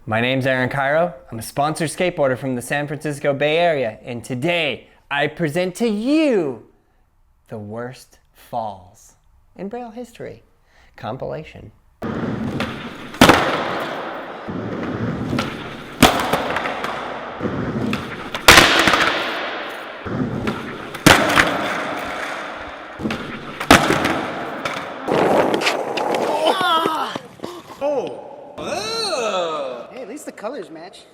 My name's Aaron Cairo. I'm a sponsored skateboarder from the San Francisco Bay Area, and today I present to you the worst falls in Braille history compilation. Hey, at least the colors match.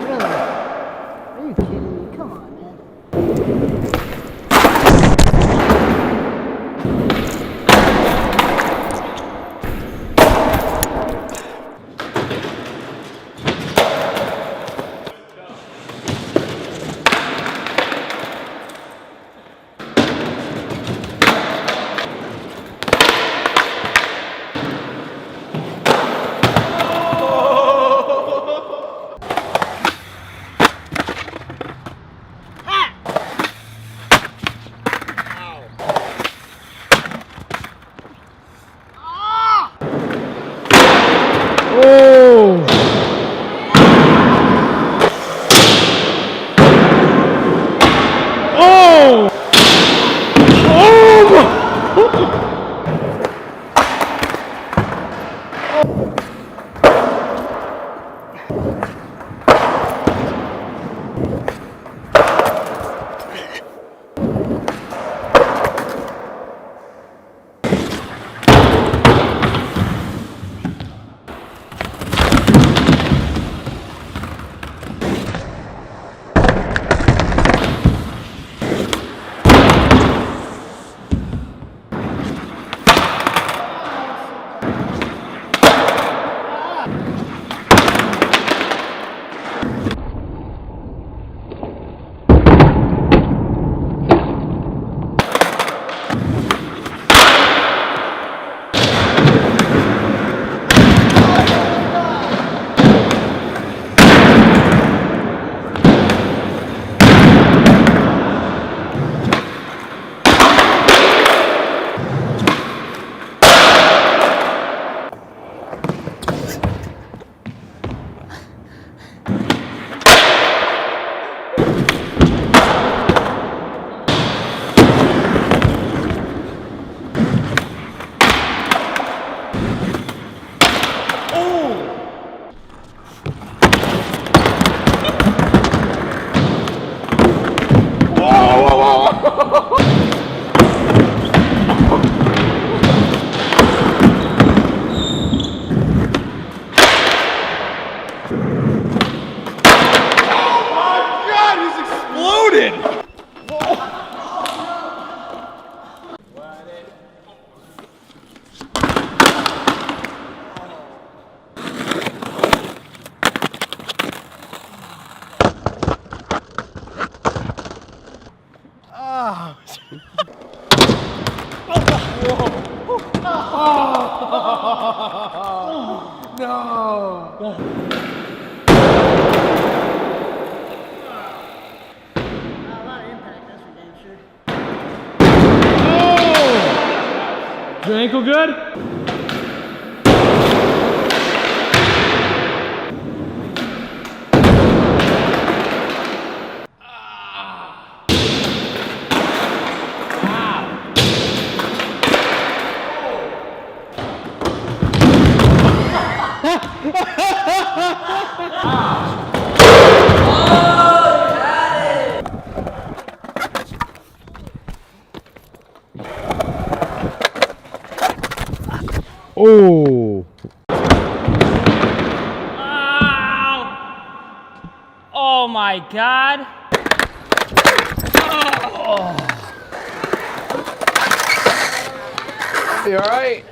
Really? Are you kidding me? Come on, man. Is your ankle good? Oh! Oh my God! You all right?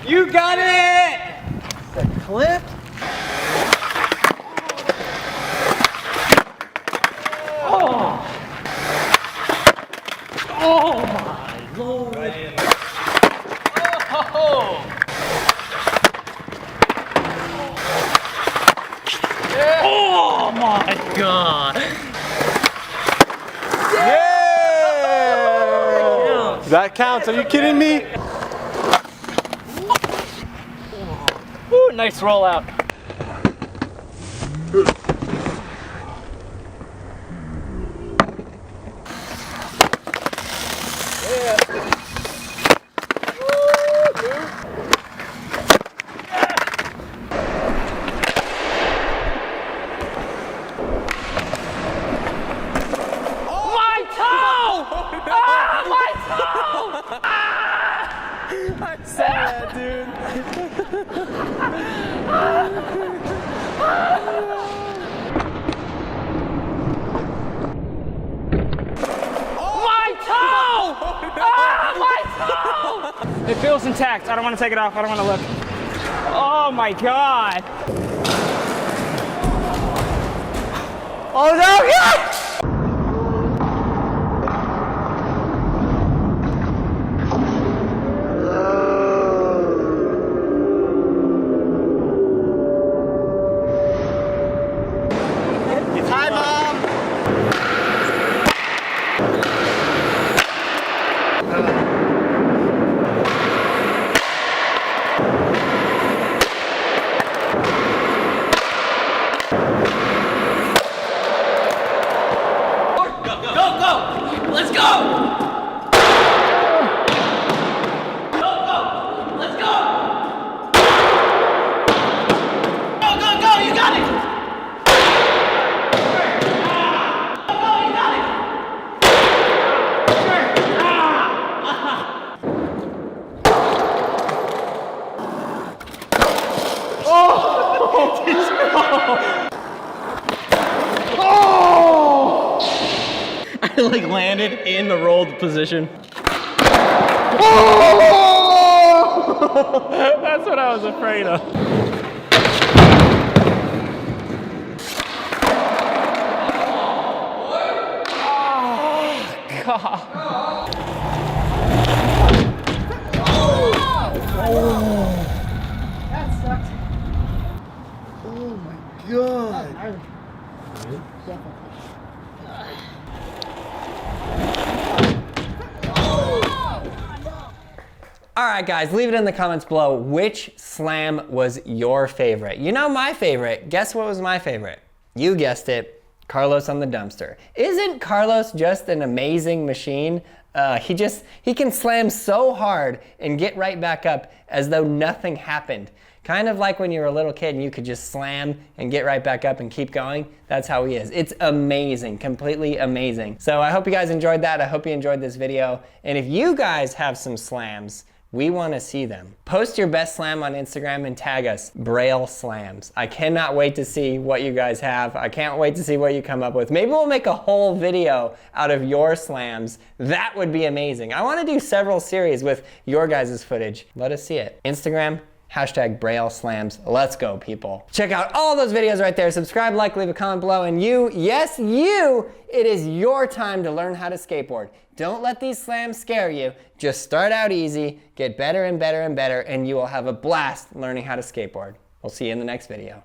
You got it! The clip. Oh my lord. Oh. Oh my god. Yeah! That counts. Are you kidding me? Ooh, nice rollout. I saw that, dude. My toe! Ah, my toe! It feels intact. I don't want to take it off. I don't want to look. Oh my god. Oh no! Yeah! Hi, Mom! Let's go! Go, go! Let's go! Go, go, go! You got it! Go, go! You got it! I like landed in the rolled position. That's what I was afraid of. Oh, God. That sucked. Oh my god. Definitely. All right, guys, leave it in the comments below. Which slam was your favorite? You know my favorite. Guess what was my favorite? You guessed it, Carlos on the dumpster. Isn't Carlos just an amazing machine? He can slam so hard and get right back up as though nothing happened. Kind of like when you were a little kid and you could just slam and get right back up and keep going. That's how he is. It's amazing, completely amazing. So I hope you guys enjoyed that. I hope you enjoyed this video. And if you guys have some slams, we want to see them. Post your best slam on Instagram and tag us, Braille Slams. I cannot wait to see what you guys have. I can't wait to see what you come up with. Maybe we'll make a whole video out of your slams. That would be amazing. I want to do several series with your guys' footage. Let us see it. Instagram, hashtag Braille Slams. Let's go, people. Check out all those videos right there. Subscribe, like, leave a comment below. And you, yes, you, it is your time to learn how to skateboard. Don't let these slams scare you. Just start out easy, get better and better and better, and you will have a blast learning how to skateboard. We'll see you in the next video.